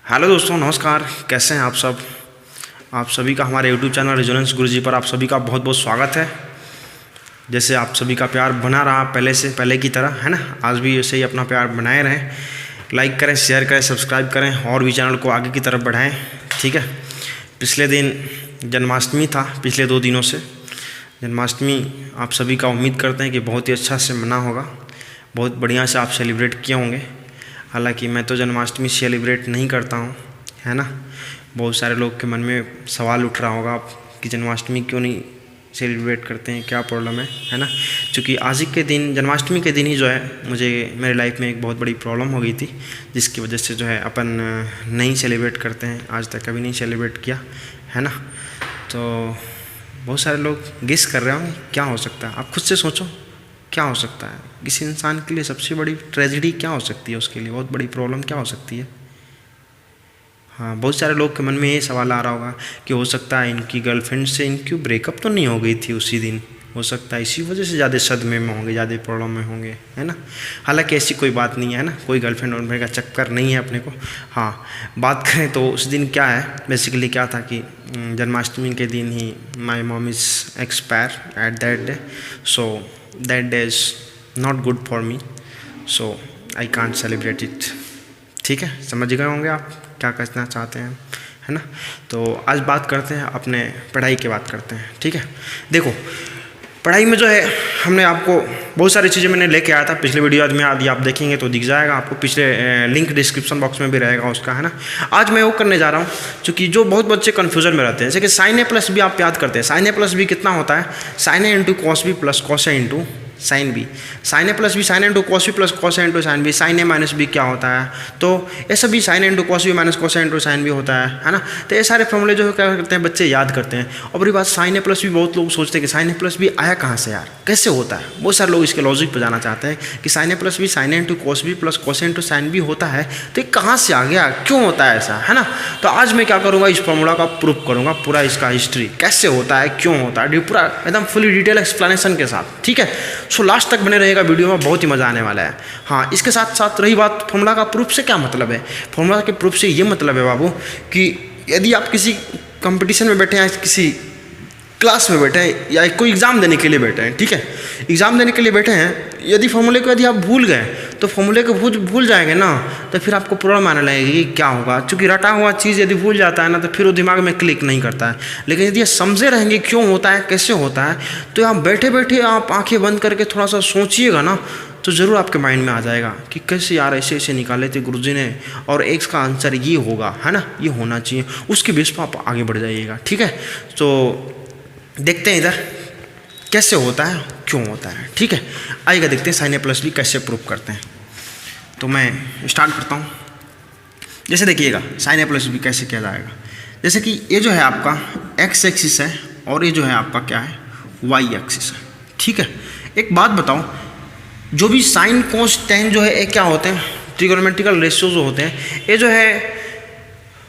Hello दोस्तों, नमस्कार। कैसे हैं आप सब? आप सभी का हमारे यूट्यूब चैनल रेजोनेंस गुरुजी पर आप सभी का बहुत बहुत स्वागत है। जैसे आप सभी का प्यार बना रहा पहले की तरह, है ना, आज भी ऐसे ही अपना प्यार बनाए रहें। लाइक करें, शेयर करें, सब्सक्राइब करें और भी चैनल को आगे की तरफ बढ़ाएं। ठीक है। पिछले दिन जन्माष्टमी था, पिछले 2 दिनों से जन्माष्टमी आप सभी का उम्मीद करते हैं कि बहुत ही अच्छा से मना होगा, बहुत बढ़िया से आप सेलिब्रेट किए होंगे। हालांकि मैं तो जन्माष्टमी सेलिब्रेट नहीं करता हूँ, है ना। बहुत सारे लोग के मन में सवाल उठ रहा होगा कि जन्माष्टमी क्यों नहीं सेलिब्रेट करते हैं, क्या प्रॉब्लम है ना। क्योंकि आज ही के दिन, जन्माष्टमी के दिन ही जो है मुझे मेरे लाइफ में एक बहुत बड़ी प्रॉब्लम हो गई थी, जिसकी वजह से जो है अपन नहीं सेलिब्रेट करते हैं, आज तक कभी नहीं सेलिब्रेट किया, है ना। तो बहुत सारे लोग गेस कर रहे होंगे क्या हो सकता है। आप खुद से सोचो क्या हो सकता है। किसी इंसान के लिए सबसे बड़ी ट्रेजेडी क्या हो सकती है, उसके लिए बहुत बड़ी प्रॉब्लम क्या हो सकती है। हाँ, बहुत सारे लोग के मन में ये सवाल आ रहा होगा कि हो सकता है इनकी गर्लफ्रेंड से इनकी ब्रेकअप तो नहीं हो गई थी उसी दिन, हो सकता है इसी वजह से ज़्यादा सदमे में होंगे, ज़्यादा प्रॉब्लम में होंगे, है ना। हालांकि ऐसी कोई बात नहीं है ना, कोई गर्लफ्रेंड वर्लफ्रेंड का चक्कर नहीं है अपने को। हाँ, बात करें तो उस दिन क्या है, बेसिकली क्या था कि जन्माष्टमी के दिन ही my mom is expire at that day, so that day is not good for me, so I can't celebrate it। ठीक है, समझ गए होंगे आप क्या कहना चाहते हैं, है ना। तो आज बात करते हैं अपने पढ़ाई की बात करते हैं। ठीक है, देखो पढ़ाई में जो है हमने आपको बहुत सारी चीज़ें मैंने लेके आया था पिछले वीडियो में, यदि आप देखेंगे तो दिख जाएगा आपको, पिछले लिंक डिस्क्रिप्शन बॉक्स में भी रहेगा उसका, है ना। आज मैं वो करने जा रहा हूँ क्योंकि जो बहुत बच्चे कन्फ्यूजन में रहते हैं, जैसे कि साइन ए प्लस बी आप याद करते हैं। साइन ए प्लस बी कितना होता है, sine A into cos B plus cos A into sine B. Sine A plus B sine A into cos B plus cos A into sine B. Sine A minus B क्या होता है, तो ऐसा भी sine A into cos B minus cos A into sine B होता है ना। तो ये सारे फॉर्मूले जो क्या करते हैं बच्चे याद करते हैं। और बड़ी बात, साइन ए प्लस बी बहुत लोग सोचते हैं कि साइन ए प्लस बी आया कहाँ से यार, कैसे होता है। बहुत सारे लोग इसके लॉजिक पर जाना चाहते हैं कि sine A plus B sine A into cos B plus cos A into sine B होता है, तो ये कहाँ से आ गया, क्यों होता है ऐसा, है ना। तो आज मैं क्या करूँगा, इस फॉर्मूला का प्रूफ करूँगा, पूरा इसका हिस्ट्री कैसे होता है, क्यों होता है, पूरा एकदम फुली डिटेल एक्सप्लेनेशन के साथ। ठीक है, सो लास्ट तक बने रहेगा वीडियो में, बहुत ही मजा आने वाला है। हाँ, इसके साथ साथ रही बात फॉर्मूला का प्रूफ से क्या मतलब है। फॉर्मूला के प्रूफ से ये मतलब है बाबू कि यदि आप किसी कंपटीशन में बैठे हैं, किसी क्लास में बैठे हैं या कोई एग्ज़ाम देने के लिए बैठे हैं, ठीक है, एग्ज़ाम देने के लिए बैठे हैं, यदि फॉर्मूले को यदि आप भूल गए तो फॉर्मूले को भूल जाएंगे ना, तो फिर आपको प्रॉब्लम आने लगेगी कि क्या होगा। क्योंकि रटा हुआ चीज़ यदि भूल जाता है ना, तो फिर वो दिमाग में क्लिक नहीं करता है। लेकिन यदि समझे रहेंगे क्यों होता है, कैसे होता है, तो आप बैठे बैठे आप आँखें बंद करके थोड़ा सा सोचिएगा ना, तो ज़रूर आपके माइंड में आ जाएगा कि कैसे यार ऐसे ऐसे निकाले थे गुरुजी ने, और एक्स का आंसर ये होगा, है ना, ये होना चाहिए। उसके बेस पर आप आगे बढ़ जाइएगा। ठीक है, तो देखते हैं इधर कैसे होता है, क्यों होता है। ठीक है, आइएगा देखते हैं साइन ए प्लस बी कैसे प्रूफ करते हैं। तो मैं स्टार्ट करता हूँ। जैसे देखिएगा साइन ए प्लस बी कैसे किया जाएगा। जैसे कि ये जो है आपका एक्स एक्सिस है और ये जो है आपका क्या है, वाई एक्सिस है। ठीक है, एक बात बताओ, जो भी साइन कोस टेन जो है ये क्या होते हैं, ट्रिगोनोमेट्रिकल रेशियो जो होते हैं, ये जो है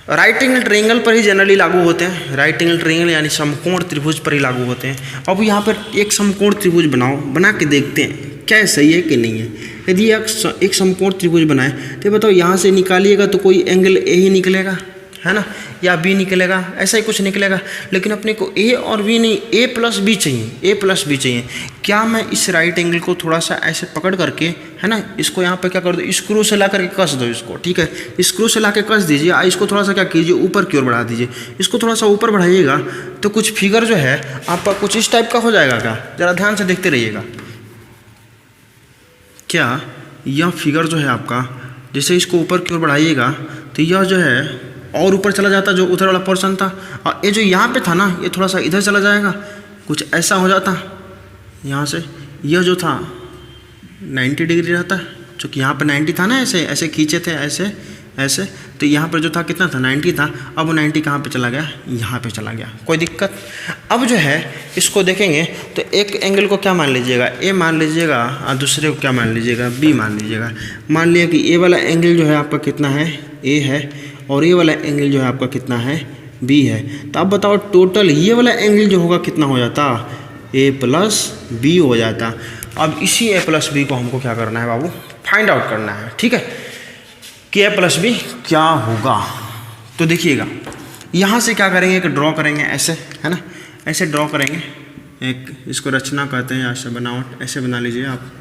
राइट एंगल ट्रायंगल पर ही जनरली लागू होते हैं। राइट एंगल ट्रायंगल यानी समकोण त्रिभुज पर ही लागू होते हैं। अब यहाँ पर एक समकोण त्रिभुज बना के देखते हैं क्या सही है कि नहीं है। यदि एक समकोण त्रिभुज बनाए तो बताओ यहाँ से निकालिएगा तो कोई एंगल ए ही निकलेगा, है ना, या बी निकलेगा, ऐसा ही कुछ निकलेगा। लेकिन अपने को ए और बी नहीं, ए प्लस बी चाहिए, ए प्लस बी चाहिए। क्या मैं इस राइट एंगल को थोड़ा सा ऐसे पकड़ करके, है ना, इसको यहाँ पे क्या कर दो, स्क्रू से ला करके कस दो इसको। ठीक है, स्क्रू से ला के कस दीजिए। इसको थोड़ा सा क्या कीजिए, ऊपर की ओर बढ़ा दीजिए। इसको थोड़ा सा ऊपर बढ़ाइएगा तो कुछ फिगर जो है आपका कुछ इस टाइप का हो जाएगा। क्या, जरा ध्यान से देखते रहिएगा। क्या यह फिगर जो है आपका, जैसे इसको ऊपर की ओर बढ़ाइएगा तो यह जो है और ऊपर चला जाता, जो उधर वाला पोर्शन था, और ये जो यहाँ पे था ना, ये थोड़ा सा इधर चला जाएगा, कुछ ऐसा हो जाता यहाँ से। यह जो था 90 डिग्री रहता, चूँकि यहाँ पे 90 था ना, ऐसे ऐसे खींचे थे, ऐसे ऐसे, तो यहाँ पर जो था कितना था, 90 था। अब वो 90 कहाँ पे चला गया, यहाँ पे चला गया, कोई दिक्कत। अब जो है इसको देखेंगे तो एक एंगल को क्या मान लीजिएगा, ए मान लीजिएगा, और दूसरे को क्या मान लीजिएगा, बी मान लीजिएगा। मान लिया कि ए वाला एंगल जो है आपका कितना है, ए है, और ये वाला एंगल जो है आपका कितना है, बी है। तो अब बताओ टोटल ये वाला एंगल जो होगा कितना हो जाता, ए प्लस बी हो जाता। अब इसी ए प्लस बी को हमको क्या करना है बाबू, फाइंड आउट करना है। ठीक है, कि ए प्लस बी क्या होगा। तो देखिएगा यहाँ से क्या करेंगे, एक ड्रॉ करेंगे ऐसे, है ना, ऐसे ड्रॉ करेंगे एक, इसको रचना कहते हैं, ऐसे बनावट ऐसे बना लीजिए आप,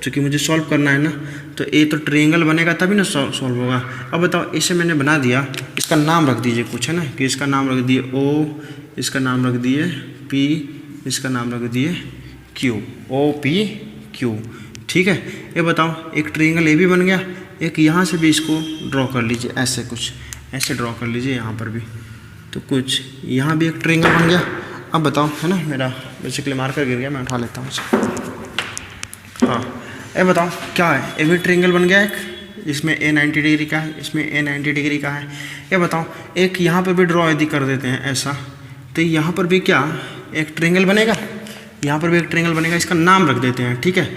चूँकि मुझे सॉल्व करना है ना, तो ये तो ट्रायंगल बनेगा तभी ना सॉल्व होगा। अब बताओ इसे मैंने बना दिया, इसका नाम रख दीजिए कुछ, है ना, कि इसका नाम रख दिए O, इसका नाम रख दिए P, इसका नाम रख दिए Q, OPQ, ठीक है। ये बताओ एक ट्रायंगल ये भी बन गया, एक यहाँ से भी इसको ड्रॉ कर लीजिए ऐसे, कुछ ऐसे ड्रॉ कर लीजिए यहाँ पर भी, तो कुछ यहाँ भी एक ट्रायंगल बन गया। अब बताओ, है ना, मेरा बेसिकली मार्कर गिर गया, मैं उठा लेता हूँ उसे। हाँ, ये बताओ क्या है, ये भी ट्रायंगल बन गया एक, इसमें A 90 डिग्री का है, इसमें A 90 डिग्री का है। ये बताओ एक यहाँ पर भी ड्रॉ यदि कर देते हैं ऐसा, तो यहाँ पर भी क्या एक ट्रायंगल बनेगा, यहाँ पर भी एक ट्रायंगल बनेगा। इसका नाम रख देते हैं, ठीक है,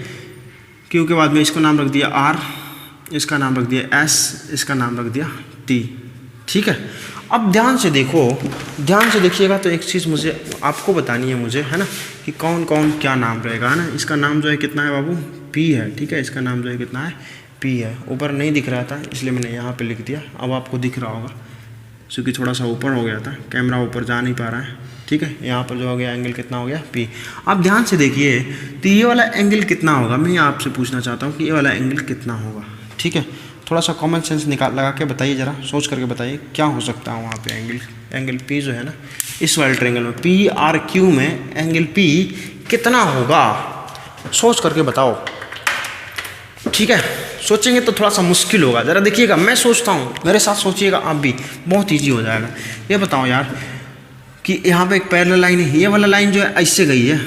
Q के बाद में इसको नाम रख दिया R, इसका नाम रख दिया S, इसका नाम रख दिया T, ठीक है। अब ध्यान से देखो, ध्यान से देखिएगा, तो एक चीज़ मुझे आपको बतानी है मुझे, है ना, कि कौन कौन क्या नाम रहेगा, है ना। इसका नाम जो है कितना है बाबू, P है, ठीक है, इसका नाम जो है कितना है, P है। ऊपर नहीं दिख रहा था इसलिए मैंने यहाँ पे लिख दिया, अब आपको दिख रहा होगा, क्योंकि थोड़ा सा ऊपर हो गया था, कैमरा ऊपर जा नहीं पा रहा है, ठीक है। यहाँ पर जो हो गया एंगल कितना हो गया, P। अब ध्यान से देखिए, तो ये वाला एंगल कितना होगा, मैं आपसे पूछना चाहता हूँ कि ये वाला एंगल कितना होगा, ठीक है। थोड़ा सा कॉमन सेंस लगा के बताइए, ज़रा सोच करके बताइए क्या हो सकता है वहाँ पे एंगल P जो है ना, इस वाले ट्रायंगल में PRQ में एंगल P कितना होगा, सोच करके बताओ, ठीक है। सोचेंगे तो थोड़ा सा मुश्किल होगा, ज़रा देखिएगा, मैं सोचता हूँ, मेरे साथ सोचिएगा आप भी, बहुत ईजी हो जाएगा। ये बताओ यार कि यहाँ पे एक पैरेलल लाइन है, ये वाला लाइन जो है ऐसे गई है,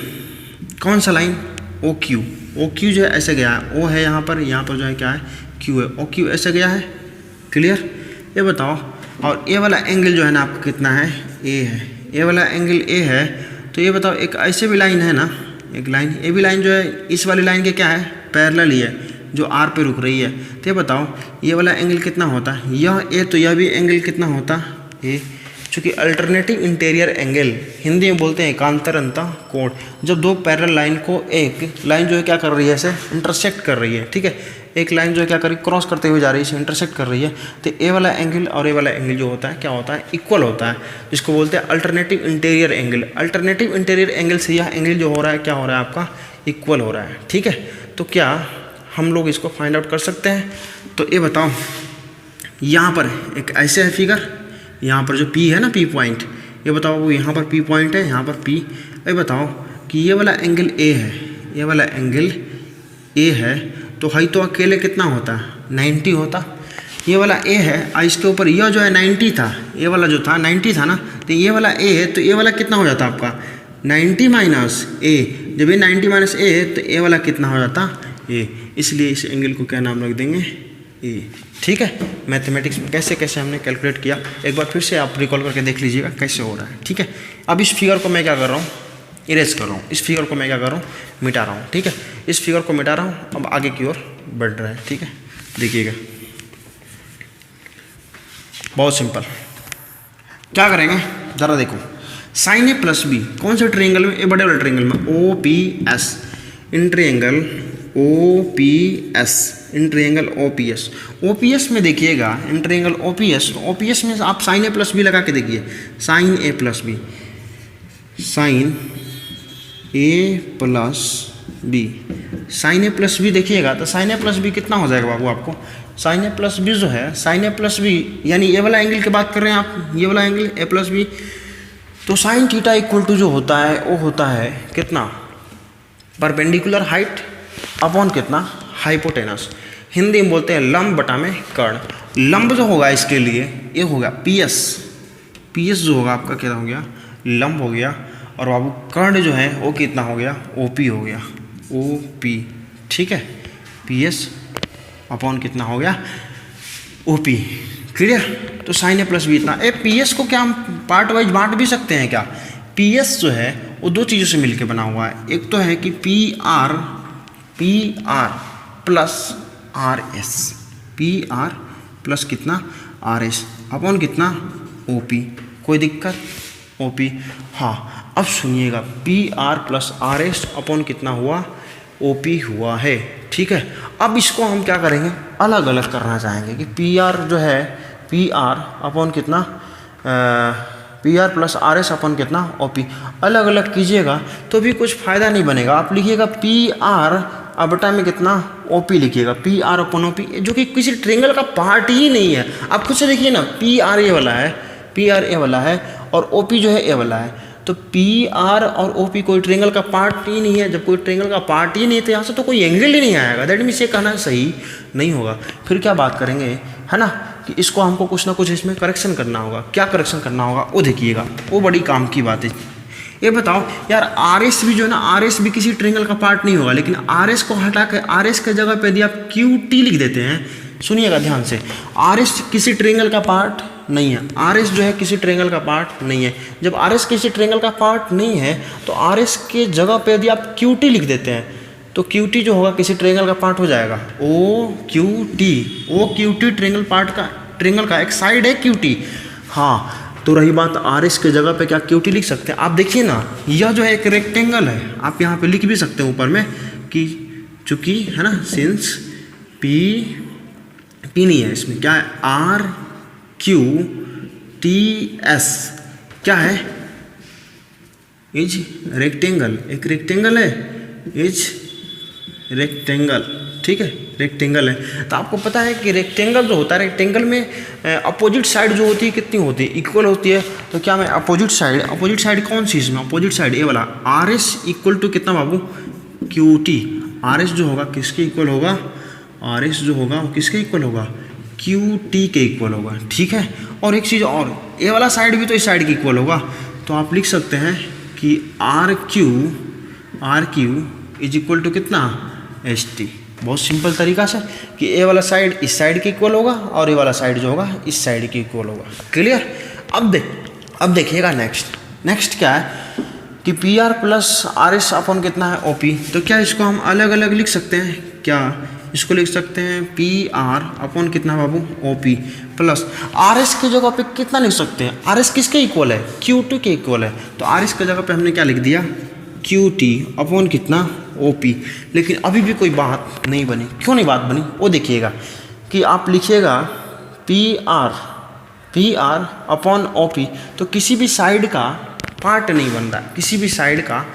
कौन सा लाइन, OQ जो है ऐसे गया है, O है यहाँ पर जो है क्या है, Q है, OQ ऐसे गया है, क्लियर। ये बताओ, और ये वाला एंगल जो है ना आपका कितना है, A है, ये वाला एंगल A है, तो ये बताओ एक ऐसे भी लाइन है ना, एक लाइन, ये भी लाइन जो है इस वाली लाइन के क्या है, पैरेलल ही है, जो R पे रुक रही है। तो ये बताओ ये वाला एंगल कितना होता है, यह A, तो यह भी एंगल कितना होता A, चूँकि अल्टरनेटिव इंटीरियर एंगल हिंदी में बोलते हैं एकांतर अंतः कोण, जब दो पैरेलल लाइन को एक लाइन जो है क्या कर रही है, ऐसे इंटरसेक्ट कर रही है, ठीक है, एक लाइन जो है क्या कर रही है, क्रॉस करते हुए जा रही है, इसे इंटरसेक्ट कर रही है, तो ए वाला एंगल और ए वाला एंगल जो होता है क्या होता है, इक्वल होता है, जिसको बोलते हैं alternative interior angle. Alternative interior angle से यह एंगल जो हो रहा है क्या हो रहा है आपका, इक्वल हो रहा है, ठीक है। तो क्या हम लोग इसको फाइंड आउट कर सकते हैं। तो ये बताओ, यहाँ पर एक ऐसे है फिगर, यहाँ पर जो P है ना, P पॉइंट, ये बताओ वो यहाँ पर P पॉइंट है, यहाँ पर P। ये बताओ कि ये वाला एंगल A है, ये वाला एंगल A है, तो हाई तो अकेले कितना होता है, 90 होता। ये वाला A है, इसके ऊपर यह जो है 90 था, ये वाला जो था 90 था ना, तो ये वाला A है, तो ये वाला कितना हो जाता आपका 90 माइनस A। जब ये 90 माइनस A है तो ये वाला कितना हो जाता A, इसलिए इस एंगल को क्या नाम रख देंगे, A, ठीक है। मैथमेटिक्स में कैसे कैसे हमने कैलकुलेट किया, एक बार फिर से आप रिकॉल करके देख लीजिएगा कैसे हो रहा है, ठीक है। अब इस फिगर को मैं क्या कर रहा हूँ, इरेज कर रहा हूँ, इस फिगर को मैं क्या कर रहा हूँ, मिटा रहा हूँ, ठीक है। इस फिगर को मिटा रहा हूँ, अब आगे की ओर बढ़ रहा है, ठीक है। देखिएगा बहुत सिंपल, क्या करेंगे ज़रा देखो, साइन A प्लस बी कौन से ट्रायंगल में, ये बड़े वाले ट्रायंगल में OPS, in triangle OPS, in triangle OPS में देखिएगा, इन ट्रायंगल OPS में आप साइन A प्लस बी लगा के देखिए, sine A plus B, sine A plus B, sine A plus B देखिएगा, तो साइन A प्लस बी कितना हो जाएगा बाबू आपको, साइन A प्लस बी जो है, साइन A प्लस बी यानी ये वाला एंगल की बात कर रहे हैं आप, ये वाला एंगल A प्लस बी, तो साइन थीटा इक्वल टू जो होता है वो होता है कितना, परपेंडिकुलर हाइट अपॉन कितना, हाइपोटेनस। हिंदी में बोलते हैं लंब बटा में कर्ण। लंब जो होगा इसके लिए ये होगा PS जो होगा आपका क्या हो गया, लंब हो गया, और बाबू कर्ण जो है वो कितना हो गया, OP हो गया, OP, ठीक है। PS अपॉन कितना हो गया, OP, क्लियर। तो साइन A प्लस बी इतना। PS को क्या हम पार्ट वाइज बांट भी सकते हैं क्या, PS जो है वो दो चीज़ों से मिलकर बना हुआ है, एक तो है कि PR plus RS, PR plus कितना RS अपॉन कितना OP, कोई दिक्कत, OP। हाँ अब सुनिएगा, PR प्लस RS अपॉन कितना हुआ, OP हुआ है, ठीक है। अब इसको हम क्या करेंगे, अलग अलग करना चाहेंगे कि PR जो है पी आर अपॉन कितना P R plus R S upon कितना ओ पी। अलग अलग कीजिएगा तो भी कुछ फ़ायदा नहीं बनेगा। आप लिखिएगा पी आर अब बटा में कितना ओ पी लिखिएगा, P R upon O P, जो कि किसी ट्रेंगल का पार्ट ही नहीं है। आप खुद से देखिए ना, पी आर ए वाला है, पी आर ए वाला है और ओ पी जो है ए वाला है। तो पी आर और ओ पी कोई ट्रेंगल का पार्ट ही नहीं है। जब कोई ट्रेंगल का पार्ट ही नहीं है तो यहाँ से तो कोई एंगल ही नहीं आएगा। दैट मीन्स ये कहना सही नहीं होगा। फिर क्या बात करेंगे, है ना, कि इसको हमको कुछ ना कुछ इसमें करेक्शन करना होगा। क्या करेक्शन करना होगा वो देखिएगा, वो बड़ी काम की बात है। ये बताओ यार, आर एस भी जो है ना, आर एस भी किसी ट्रेंगल का पार्ट नहीं होगा, लेकिन आर एस को हटा के आर एस के जगह पे यदि आप क्यू टी लिख देते हैं, सुनिएगा ध्यान से, आर एस किसी ट्रेंगल का पार्ट नहीं है। आर एस जो है किसी ट्रेंगल का पार्ट नहीं है। जब आर एस किसी ट्रेंगल का पार्ट नहीं है तो आर एस के जगह पे यदि आप क्यू टी लिख देते हैं तो क्यू टी जो होगा किसी ट्रेंगल का पार्ट हो जाएगा। O Q T, O Q T triangle का एक साइड है क्यू टी। हाँ, तो रही बात आर एस के जगह पे क्या क्यू टी लिख सकते हैं। आप देखिए ना, यह जो है एक रेक्टेंगल है, आप यहाँ पे लिख भी सकते हैं ऊपर में कि चूंकि है ना, सिंस पी नहीं है इसमें, क्या है, आर क्यू टी एस क्या है, इज रेक्टेंगल, एक रेक्टेंगल है, इज रेक्टेंगल, ठीक है, रेक्टेंगल है। तो आपको पता है कि रेक्टेंगल जो होता है, रेक्टेंगल में अपोजिट साइड जो होती है कितनी होती है, इक्वल होती है। तो क्या मैं अपोजिट साइड कौन सी इसमें, अपोजिट साइड ए वाला, आर एस इक्वल टू कितना बाबू, क्यू टी। आर एस जो होगा किसके इक्वल होगा, आर एस जो होगा वो किसके इक्वल होगा, क्यू टी के इक्वल होगा, ठीक है। और एक चीज़ और, ए वाला साइड भी तो इस साइड के इक्वल होगा। तो आप लिख सकते हैं कि R Q is equal to कितना, एच टी। बहुत सिंपल तरीका से कि ए वाला साइड इस साइड के इक्वल होगा और ए वाला साइड जो होगा इस साइड के इक्वल होगा। क्लियर। अब देखिएगा नेक्स्ट क्या है कि P R plus R S upon कितना है, ओ पी। तो क्या इसको हम अलग अलग लिख सकते हैं, क्या इसको लिख सकते हैं पी आर अपॉन कितना बाबू, O P plus R S की जगह पे कितना लिख सकते हैं, आर एस किसके इक्वल है, क्यू टी के इक्वल है। तो आर एस की जगह पे हमने क्या लिख दिया, क्यू टी अपॉन कितना, ओ पी। लेकिन अभी भी कोई बात नहीं बनी। क्यों नहीं बात बनी वो देखिएगा कि आप लिखिएगा P R upon O P, तो किसी भी साइड का पार्ट नहीं बन रहा, किसी भी साइड का,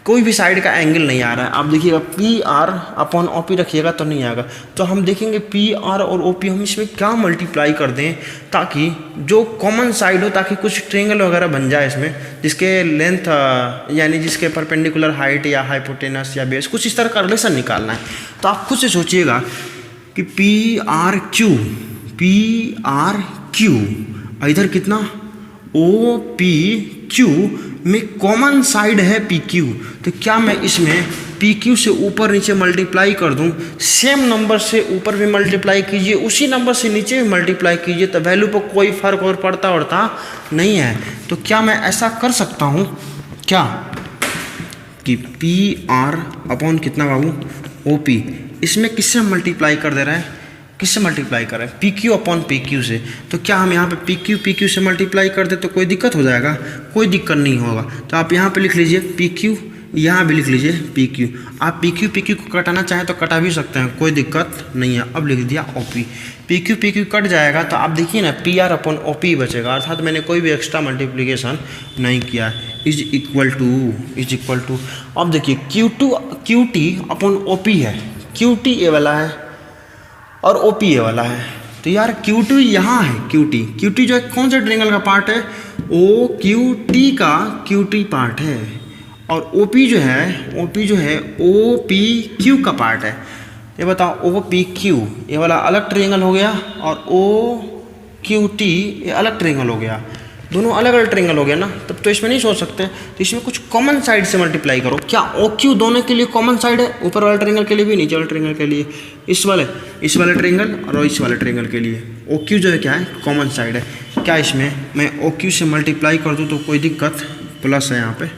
कोई भी साइड का एंगल नहीं आ रहा है। आप देखिएगा P R upon O P रखिएगा तो नहीं आएगा। तो हम देखेंगे पी आर और ओ पी हम इसमें क्या मल्टीप्लाई कर दें ताकि जो कॉमन साइड हो, ताकि कुछ ट्रेंगल वगैरह बन जाए इसमें, जिसके लेंथ यानी जिसके परपेंडिकुलर हाइट या हाइपोटेनस या बेस, कुछ इस तरह का रिलेशन निकालना है। तो आप खुद से सोचिएगा कि पी आर क्यू इधर कितना, ओ पी क्यू में कॉमन साइड है पी क्यू। तो क्या मैं इसमें पी क्यू से ऊपर नीचे मल्टीप्लाई कर दूं, सेम नंबर से ऊपर भी मल्टीप्लाई कीजिए, उसी नंबर से नीचे भी मल्टीप्लाई कीजिए, तो वैल्यू पर कोई फर्क और पड़ता नहीं है। तो क्या मैं ऐसा कर सकता हूं क्या कि पी आर अपॉन कितना बाबू, ओ पी, इसमें किससे मल्टीप्लाई कर दे रहा है, किससे मल्टीप्लाई कर रहे हैं, P Q upon P Q से। तो क्या हम यहाँ पे पी क्यू से मल्टीप्लाई कर दे तो कोई दिक्कत हो जाएगा, कोई दिक्कत नहीं होगा। तो आप यहाँ पे लिख लीजिए पी क्यू, यहाँ भी लिख लीजिए पी क्यू। आप पी क्यू को कटाना चाहें तो कटा भी सकते हैं, कोई दिक्कत नहीं है। अब लिख दिया O P, P Q cut जाएगा तो आप देखिए ना P R upon O P बचेगा, अर्थात मैंने कोई भी एक्स्ट्रा मल्टीप्लीकेशन नहीं किया। इज इक्वल टू अब देखिए Q T upon O P है, क्यू टी ए वाला है और ओ पी ए वाला है। तो यार क्यू टी यहाँ है, क्यू टी जो है कौन से ट्रेंगल का पार्ट है, ओ क्यू टी का क्यू टी पार्ट है, और ओ पी जो है ओ पी क्यू का पार्ट है। ये बताओ ओ पी क्यू ये वाला अलग ट्रेंगल हो गया और ओ क्यू टी ये अलग ट्रेंगल हो गया, दोनों अलग अलग ट्रेंगल हो गया ना। तब तो इसमें नहीं सोच सकते, तो इसमें कुछ कॉमन साइड से मल्टीप्लाई करो। क्या ओ क्यू दोनों के लिए कॉमन साइड है, ऊपर वाले ट्रेंगल के लिए भी, नीचे वाले ट्रेंगल के लिए, इस वाले ट्रेंगल और इस वाले ट्रेंगल के लिए ओ क्यू जो है क्या है, कॉमन साइड है। क्या इसमें मैं ओ क्यू से मल्टीप्लाई कर दूँ तो कोई दिक्कत, प्लस है यहाँ पे,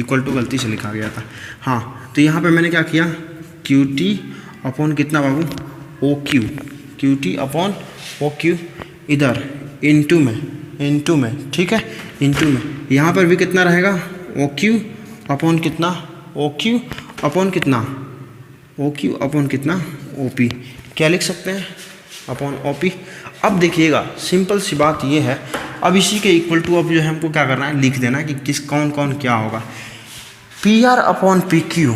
इक्वल टू गलती से लिखा गया था। हाँ, तो यहाँ पे मैंने क्या किया, क्यू टी अपॉन कितना बाबू, O Q T upon O Q, इधर इनटू में, ठीक है, इनटू में। यहाँ पर भी कितना रहेगा, ओ क्यू अपॉन कितना, ओ क्यू अपॉन कितना, ओ पी। क्या लिख सकते हैं, अपॉन ओ पी। अब देखिएगा सिंपल सी बात ये है, अब इसी के इक्वल टू अब जो है हमको क्या करना है, लिख देना है कि किस कौन कौन क्या होगा। P R upon P Q,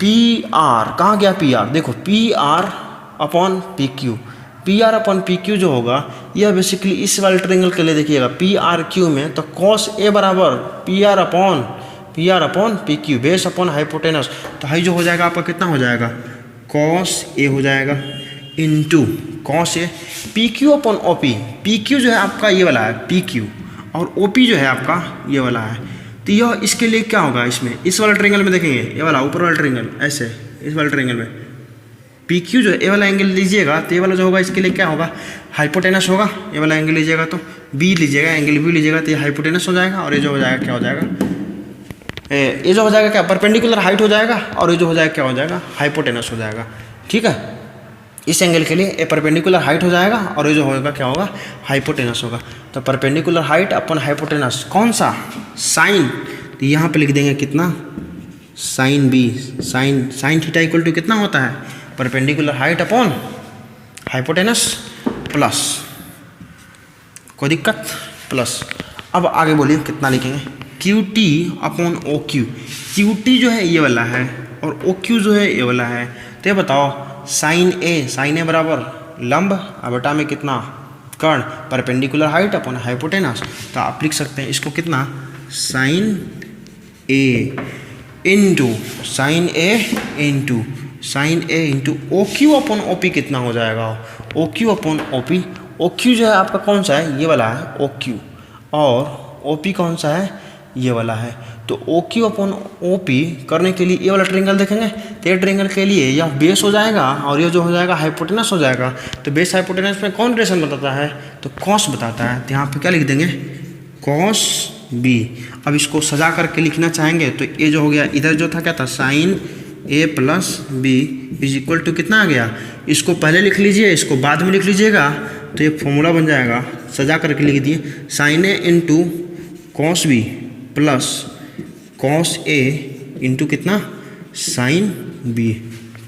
P R कहाँ गया पी आर, देखो P R upon P Q, P R upon P Q जो होगा यह बेसिकली इस वाले ट्रायंगल के लिए देखिएगा पी आर क्यू में, तो कॉस ए बराबर P R upon P Q base upon hypotenuse, तो हाई जो हो जाएगा आपका कितना हो जाएगा, कॉस ए हो जाएगा into cos A, P Q upon O P, P Q जो है आपका ये वाला है पी क्यू और ओ पी जो है आपका ये वाला है, तो यह इसके लिए क्या होगा, इसमें इस वाले ट्रायंगल में देखेंगे ये वाला ऊपर वाला ट्रायंगल, ऐसे इस वाले ट्रायंगल में पी क्यू जो है ए वाला एंगल लीजिएगा तो ये वाला जो होगा इसके लिए क्या होगा, हाइपोटेनस होगा, ये वाला एंगल लीजिएगा तो बी लीजिएगा, एंगल बी लीजिएगा तो ये हाइपोटेनस हो जाएगा, और ये जो हो जाएगा क्या हो जाएगा, ये जो हो जाएगा क्या परपेंडिकुलर हाइट हो जाएगा, और ये जो हो जाएगा क्या हो जाएगा, हाइपोटेनस हो जाएगा। ठीक है, इस एंगल के लिए ये परपेंडिकुलर हाइट हो जाएगा और ये जो होगा क्या होगा, हाइपोटेनस होगा। तो परपेंडिकुलर हाइट अपन हाइपोटेनस कौन सा, साइन, तो यहाँ पे लिख देंगे कितना, sine B, sine theta equal to कितना होता है, perpendicular height upon hypotenuse plus, कोई दिक्कत, प्लस। अब आगे बोलिए कितना लिखेंगे, Q T upon O Q, Q T जो है ये वाला है और ओ क्यू जो है ये वाला है, तो ये बताओ साइन ए बराबर लंब और बटा में कितना कर्ण, परपेंडिकुलर हाइट अपॉन हाइपोटेनस, तो आप लिख सकते हैं इसको कितना, sine A into O Q upon O P कितना हो जाएगा, O Q upon O P, O Q जो है आपका कौन सा है, ये वाला है ओ क्यू, और ओ पी कौन सा है, ये वाला है। तो O Q upon O P करने के लिए ये वाला ट्रायंगल देखेंगे, तो ये ट्रायंगल के लिए यह बेस हो जाएगा और ये जो हो जाएगा हाइपोटेनस हो जाएगा। तो बेस हाइपोटेनस में कौन रिलेशन बताता है, तो कॉस बताता है, तो यहाँ पे क्या लिख देंगे, कॉस बी। अब इसको सजा करके लिखना चाहेंगे तो ये जो हो गया, इधर जो था क्या था, sine A plus B is equal to कितना आ गया, इसको पहले लिख लीजिए, इसको बाद में लिख लीजिएगा, तो ये फॉर्मूला बन जाएगा, सजा करके लिख दिए, sine A into cos B plus cos A into कितना, साइन बी।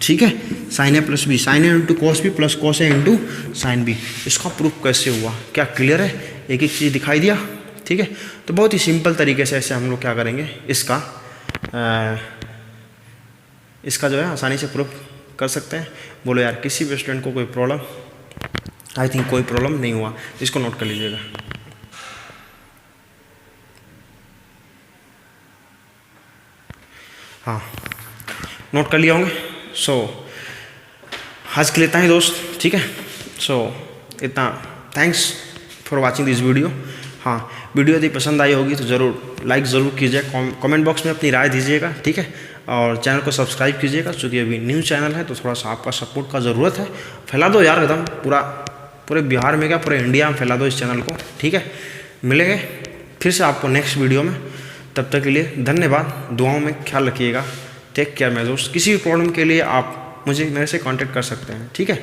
ठीक है, sine A plus B, sine A into cos B plus cos A into sine B. इसका प्रूफ कैसे हुआ, क्या क्लियर है, एक एक चीज़ दिखाई दिया। ठीक है, तो बहुत ही सिंपल तरीके से ऐसे हम लोग क्या करेंगे, इसका जो है आसानी से प्रूफ कर सकते हैं। बोलो यार किसी भी स्टूडेंट को कोई प्रॉब्लम, आई थिंक कोई प्रॉब्लम नहीं हुआ, इसको नोट कर लीजिएगा। हाँ, नोट कर लिया होंगे। आज के लिए इतना ही दोस्त, ठीक है। इतना, thanks for watching this video. हाँ, वीडियो यदि पसंद आई होगी तो ज़रूर लाइक ज़रूर कीजिए, कमेंट बॉक्स में अपनी राय दीजिएगा, ठीक है। और चैनल को सब्सक्राइब कीजिएगा, क्योंकि अभी न्यू चैनल है तो थोड़ा सा आपका सपोर्ट का ज़रूरत है। फैला दो यार एकदम पूरे बिहार में, क्या पूरे इंडिया में फैला दो इस चैनल को, ठीक है। मिलेंगे फिर से आपको नेक्स्ट वीडियो में, तब तक के लिए धन्यवाद। दुआओं में ख्याल रखिएगा, टेक केयर मेरे दोस्त। किसी भी प्रॉब्लम के लिए आप मेरे से कांटेक्ट कर सकते हैं, ठीक है।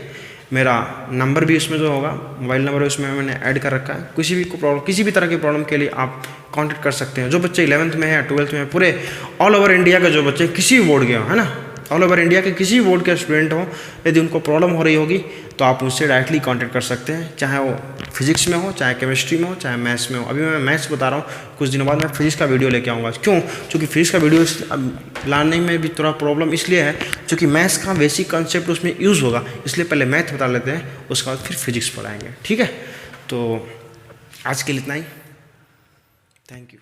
मेरा नंबर भी उसमें जो होगा, मोबाइल नंबर उसमें मैंने ऐड कर रखा है। किसी भी तरह की प्रॉब्लम के लिए आप कांटेक्ट कर सकते हैं। जो बच्चे 11th में है, 12th में, पूरे ऑल ओवर इंडिया के जो बच्चे किसी भी बोर्ड के हो, है ना, ऑल ओवर इंडिया के किसी भी बोर्ड के स्टूडेंट हो, यदि उनको प्रॉब्लम हो रही होगी तो आप मुझसे डायरेक्टली कांटेक्ट कर सकते हैं, चाहे वो फिजिक्स में हो, चाहे केमिस्ट्री में हो, चाहे मैथ्स में हो। अभी मैं मैथ्स बता रहा हूँ, कुछ दिनों बाद मैं फिजिक्स का वीडियो लेके आऊँगा। क्यों? क्योंकि फिजिक्स का वीडियो लाने में भी थोड़ा प्रॉब्लम इसलिए है क्योंकि मैथ्स का बेसिक कॉन्सेप्ट उसमें यूज़ होगा, इसलिए पहले मैथ बता लेते हैं, उसके बाद फिर फिजिक्स पढ़ाएंगे, ठीक है। तो आज के लिए इतना ही, थैंक यू।